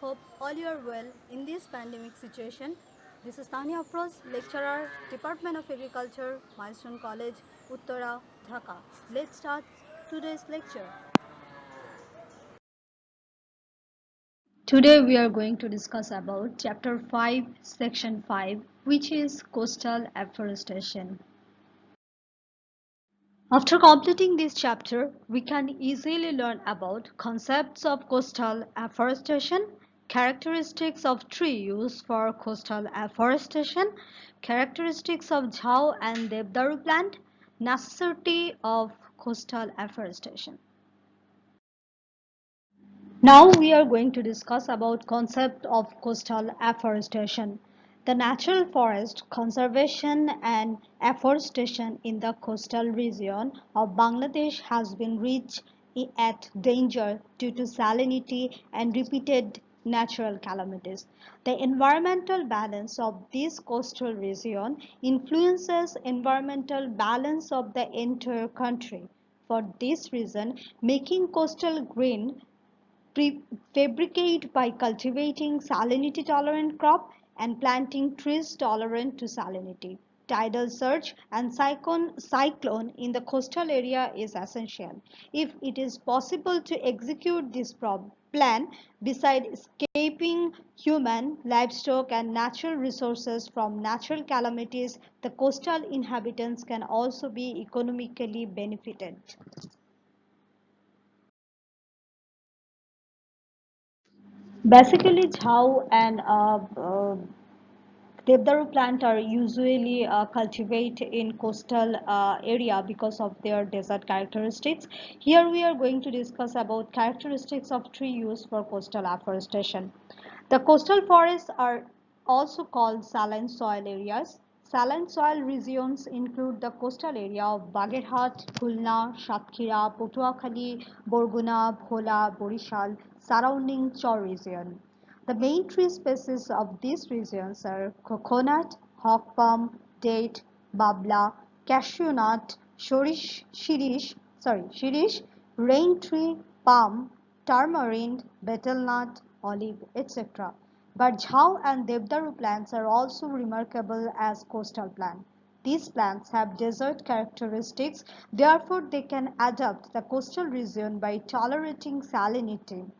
hope all you are well in this pandemic situation. This is Tanya Afroz, lecturer, Department of Agriculture, Milestone College, Uttara, Dhaka. Let's start today's lecture. Today we are going to discuss about chapter 5, section 5, which is coastal afforestation. After completing this chapter, we can easily learn about concepts of coastal afforestation, characteristics of tree use for coastal afforestation, characteristics of Jhao and Devdaru plant, necessity of coastal afforestation. Now we are going to discuss about concept of coastal afforestation. The natural forest conservation and afforestation in the coastal region of Bangladesh has been reached at danger due to salinity and repeated natural calamities. The environmental balance of this coastal region influences environmental balance of the entire country. For this reason, making coastal green fabricate by cultivating salinity tolerant crop and planting trees tolerant to salinity. Tidal surge and cyclone in the coastal area is essential. If it is possible to execute this plan, beside escaping human, livestock and natural resources from natural calamities, the coastal inhabitants can also be economically benefited. Basically, Jhao and Devdaru plant are usually cultivated in coastal area because of their desert characteristics. Here we are going to discuss about characteristics of tree use for coastal afforestation. The coastal forests are also called saline soil areas. Saline soil regions include the coastal area of Bagherhat, Khulna, Satkhira, Patuakhali, Borguna, Bhola, Borishal, surrounding Chor region. The main tree species of these regions are coconut, hawk palm, date, babla, cashew nut, shirish, rain tree, palm, tamarind, betel nut, olive, etc. But Jhao and Devdaru plants are also remarkable as coastal plants. These plants have desert characteristics, therefore they can adapt the coastal region by tolerating salinity.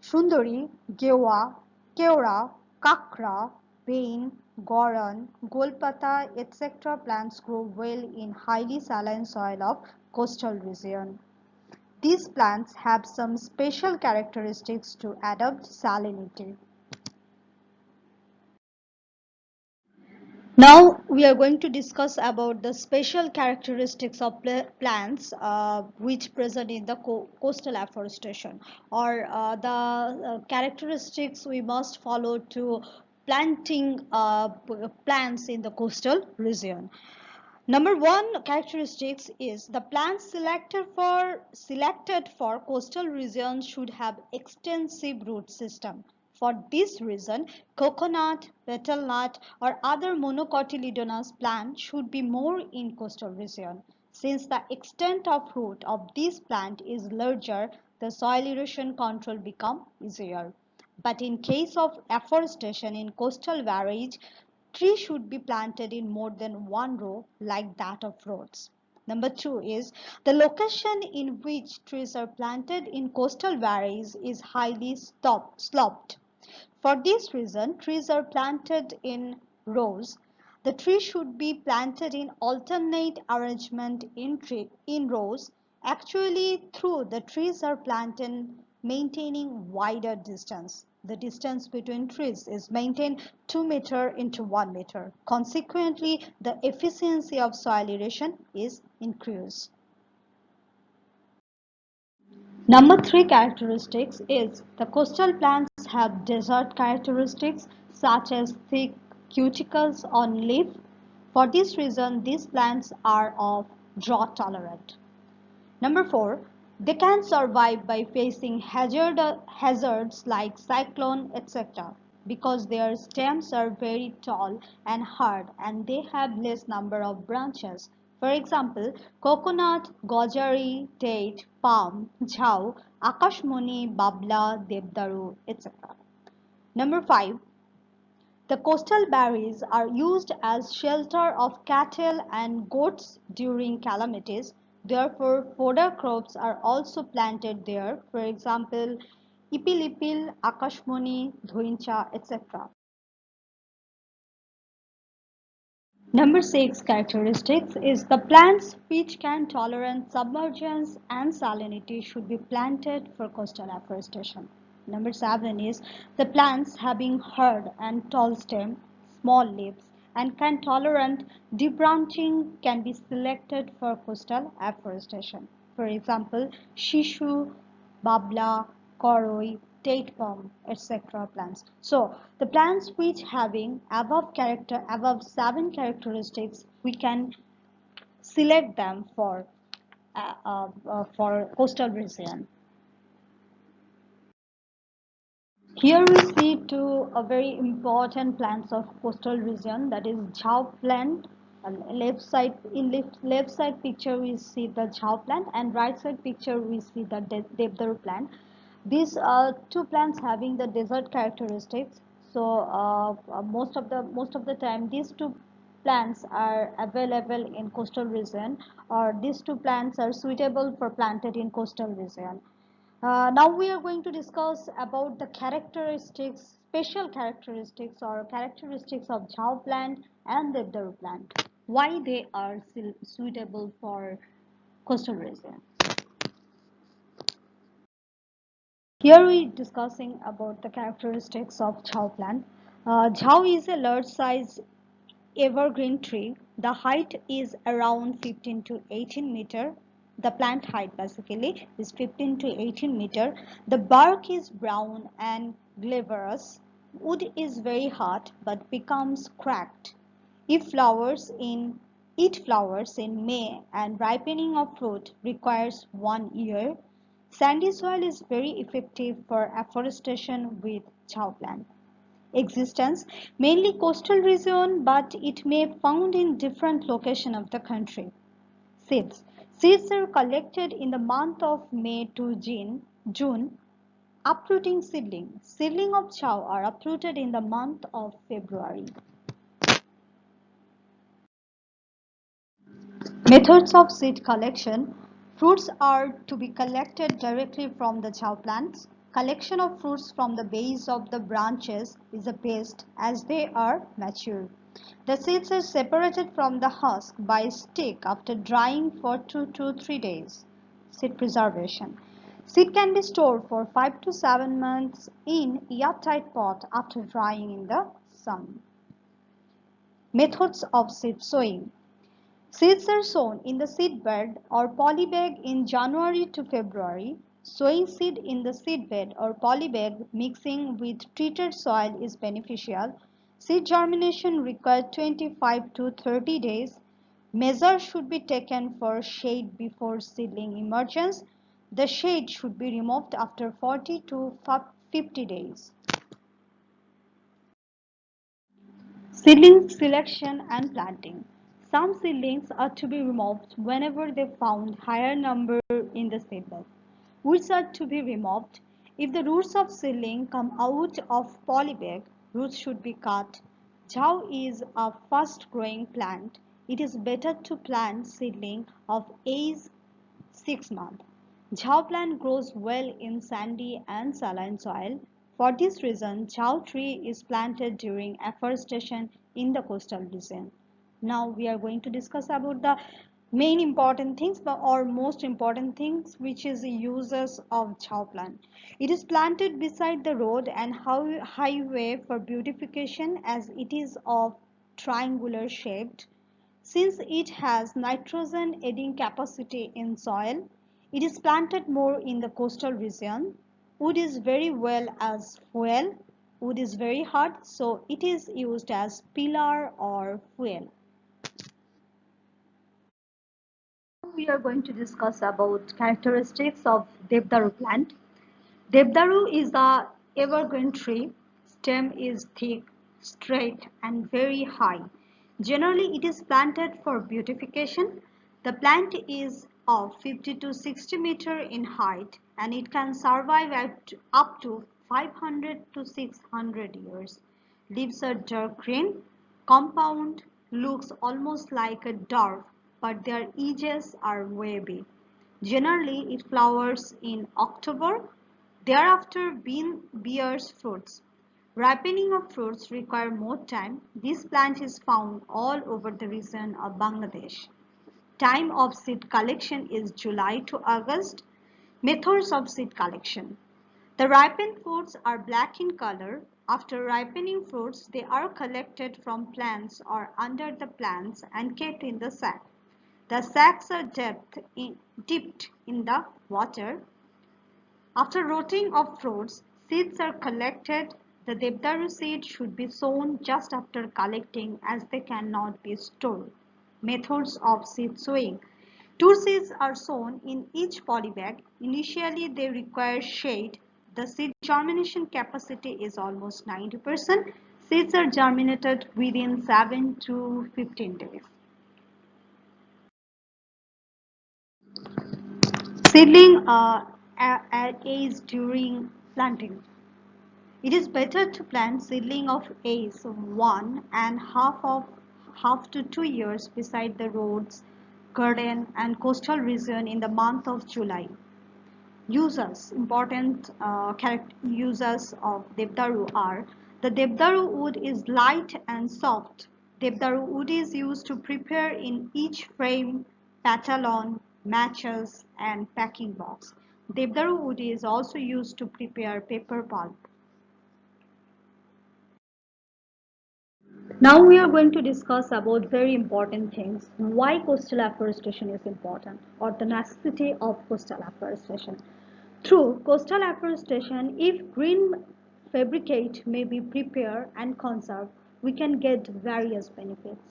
Sundari, Gewa, Keora, Kakra, Bain, Goran, Golpata, etc. plants grow well in highly saline soil of coastal region. These plants have some special characteristics to adapt salinity. Now we are going to discuss about the special characteristics of plants which present in the coastal afforestation, or the characteristics we must follow to planting plants in the coastal region. Number one characteristics is the plants selected for coastal regions should have extensive root system. For this reason, coconut, betel nut, or other monocotyledonous plant should be more in coastal region. Since the extent of root of this plant is larger, the soil erosion control become easier. But in case of afforestation in coastal valleys, trees should be planted in more than one row like that of roads. Number two is the location in which trees are planted in coastal valleys is highly sloped. For this reason, trees are planted in rows. The tree should be planted in alternate arrangement in rows. Actually, through the trees are planted maintaining wider distance. The distance between trees is maintained 2 meter into 1 meter. Consequently, the efficiency of soil erosion is increased. Number three characteristics is the coastal plants have desert characteristics such as thick cuticles on leaf. For this reason, these plants are of drought tolerant. Number four, they can survive by facing hazards like cyclone, etc. because their stems are very tall and hard and they have less number of branches. For example, coconut, gojari, date, palm, jhau, akashmoni, babla, devdaru, etc. Number 5. The coastal berries are used as shelter of cattle and goats during calamities. Therefore, fodder crops are also planted there. For example, ipilipil, akashmoni, dhuincha, etc. Number 6 characteristics is the plants which can tolerate submergence and salinity should be planted for coastal afforestation. Number 7 is the plants having hard and tall stem, small leaves, and can tolerate debranching can be selected for coastal afforestation. For example, shishu, babla, koroi, date palm, etc. plants. So the plants which having above 7 characteristics, we can select them for coastal region. Here we see two very important plants of coastal region, that is jhau plant. Left side left side picture we see the jhau plant, and right side picture we see the devdaru plant. These two plants having the desert characteristics. So most of the time these two plants are available in coastal region, or these two plants are suitable for planted in coastal region. Now we are going to discuss about the characteristics, special characteristics or characteristics of jhau plant and devdaru plant. Why they are suitable for coastal region. Here we are discussing about the characteristics of jhau plant. Jhau is a large size evergreen tree. The height is around 15 to 18 meter. The plant height basically is 15 to 18 meter. The bark is brown and glabrous. Wood is very hard but becomes cracked. It flowers in May, and ripening of fruit requires 1 year. Sandy soil is very effective for afforestation with jhau plant. Existence mainly coastal region, but it may found in different location of the country. Seeds are collected in the month of May to June. Uprooting seedling of jhau are uprooted in the month of February. Methods of seed collection. Fruits are to be collected directly from the jhau plants. Collection of fruits from the base of the branches is the best as they are mature. The seeds are separated from the husk by a stick after drying for 2 to 3 days. Seed preservation. Seed can be stored for 5 to 7 months in airtight pot after drying in the sun. Methods of seed sowing. Seeds are sown in the seedbed or polybag in January to February. Sowing seed in the seedbed or polybag mixing with treated soil is beneficial. Seed germination requires 25 to 30 days. Measures should be taken for shade before seedling emergence. The shade should be removed after 40 to 50 days. Seedling selection and planting. Some seedlings are to be removed whenever they found higher number in the seedbed. Roots are to be removed. If the roots of seedling come out of polybag, roots should be cut. Jhau is a fast growing plant. It is better to plant seedling of age 6 months. Jhau plant grows well in sandy and saline soil. For this reason, jhau tree is planted during afforestation in the coastal region. Now we are going to discuss about the main important things or most important things, which is the uses of jhau plant. It is planted beside the road and highway for beautification as it is of triangular shaped. Since it has nitrogen adding capacity in soil, it is planted more in the coastal region. Wood is very well as fuel. Wood is very hard, so it is used as pillar or fuel. We are going to discuss about characteristics of Devdaru plant. Devdaru is a evergreen tree. Stem is thick, straight and very high. Generally, it is planted for beautification. The plant is of 50 to 60 meter in height and it can survive at up to 500 to 600 years. Leaves are dark green, compound, looks almost like a dwarf, but their edges are wavy. Generally, it flowers in October. Thereafter, bears fruits. Ripening of fruits require more time. This plant is found all over the region of Bangladesh. Time of seed collection is July to August. Methods of seed collection. The ripened fruits are black in color. After ripening fruits, they are collected from plants or under the plants and kept in the sack. The sacks are dipped in the water. After rotting of fruits, seeds are collected. The Devdaru seed should be sown just after collecting as they cannot be stored. Methods of seed sowing. Two seeds are sown in each polybag. Initially, they require shade. The seed germination capacity is almost 90%. Seeds are germinated within 7 to 15 days. Seedling at age during planting. It is better to plant seedling of age 1.5 to 2 years beside the roads, garden and coastal region in the month of July. Uses, important uses of Devdaru are: the Devdaru wood is light and soft. Devdaru wood is used to prepare in each frame, patalon, matches and packing box. Devdaru wood is also used to prepare paper pulp. Now we are going to discuss about very important things. Why coastal afforestation is important, or the necessity of coastal afforestation. Through coastal afforestation, if green fabricate may be prepared and conserved, we can get various benefits.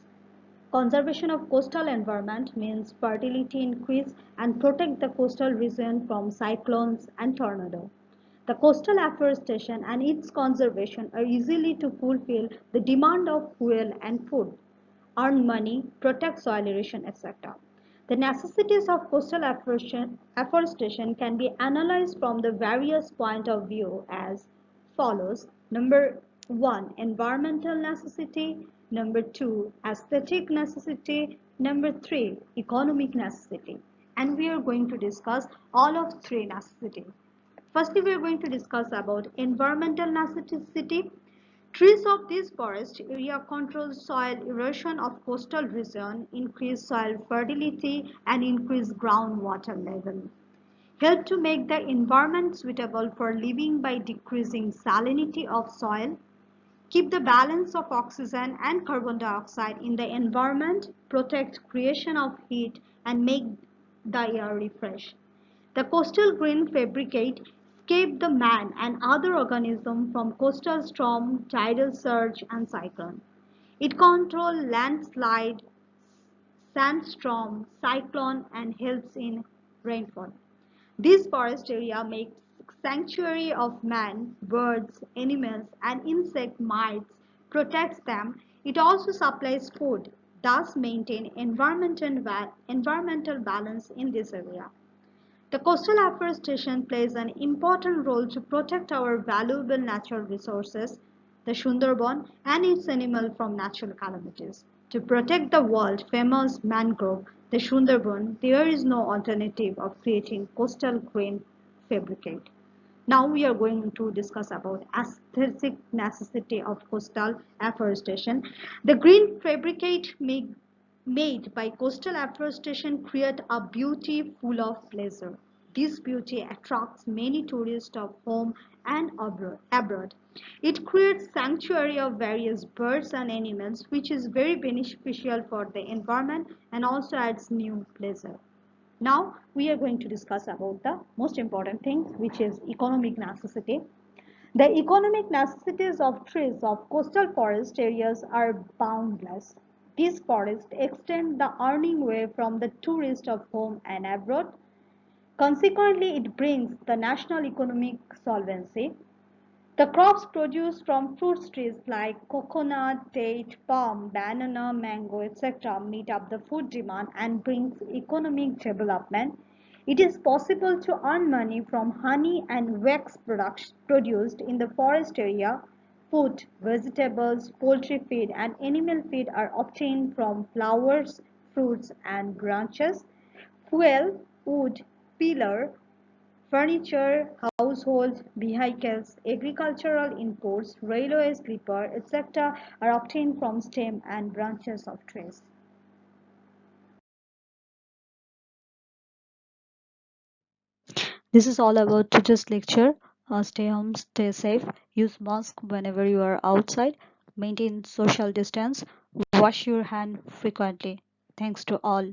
Conservation of coastal environment means fertility increase and protect the coastal region from cyclones and tornado. The coastal afforestation and its conservation are easily to fulfill the demand of fuel and food, earn money, protect soil erosion, etc. The necessities of coastal afforestation can be analyzed from the various point of view as follows. Number 1, environmental necessity. Number 2, aesthetic necessity. Number 3, economic necessity. And we are going to discuss all of three necessities. Firstly, we are going to discuss about environmental necessity. Trees of this forest area control soil erosion of coastal region, increase soil fertility and increase groundwater level. Help to make the environment suitable for living by decreasing salinity of soil. Keep the balance of oxygen and carbon dioxide in the environment, protect creation of heat and make the air refresh. The coastal green fabricate escape the man and other organisms from coastal storm, tidal surge and cyclone. It controls landslide, sandstorm, cyclone and helps in rainfall. This forest area makes sanctuary of man, birds, animals and insect mites, protects them. It also supplies food, thus maintain environmental balance in this area. The coastal afforestation plays an important role to protect our valuable natural resources, the Sundarban and its animals from natural calamities. To protect the world famous mangrove, the Sundarban, there is no alternative of creating coastal green fabricate. Now we are going to discuss about aesthetic necessity of coastal afforestation. The green fabricate made by coastal afforestation create a beauty full of pleasure. This beauty attracts many tourists of home and abroad. It creates sanctuary of various birds and animals, which is very beneficial for the environment and also adds new pleasure. Now we are going to discuss about the most important thing, which is economic necessity. The economic necessities of trees of coastal forest areas are boundless. These forests extend the earning way from the tourist of home and abroad. Consequently, it brings the national economic solvency. The crops produced from fruit trees like coconut, date, palm, banana, mango, etc. meet up the food demand and brings economic development. It is possible to earn money from honey and wax products produced in the forest area. Food, vegetables, poultry feed, and animal feed are obtained from flowers, fruits, and branches. Fuel, wood, pillar, furniture, household vehicles, agricultural imports, railway sleeper, etc. are obtained from stem and branches of trees. This is all about today's lecture. Stay home, stay safe, use mask whenever you are outside, maintain social distance, wash your hand frequently. Thanks to all.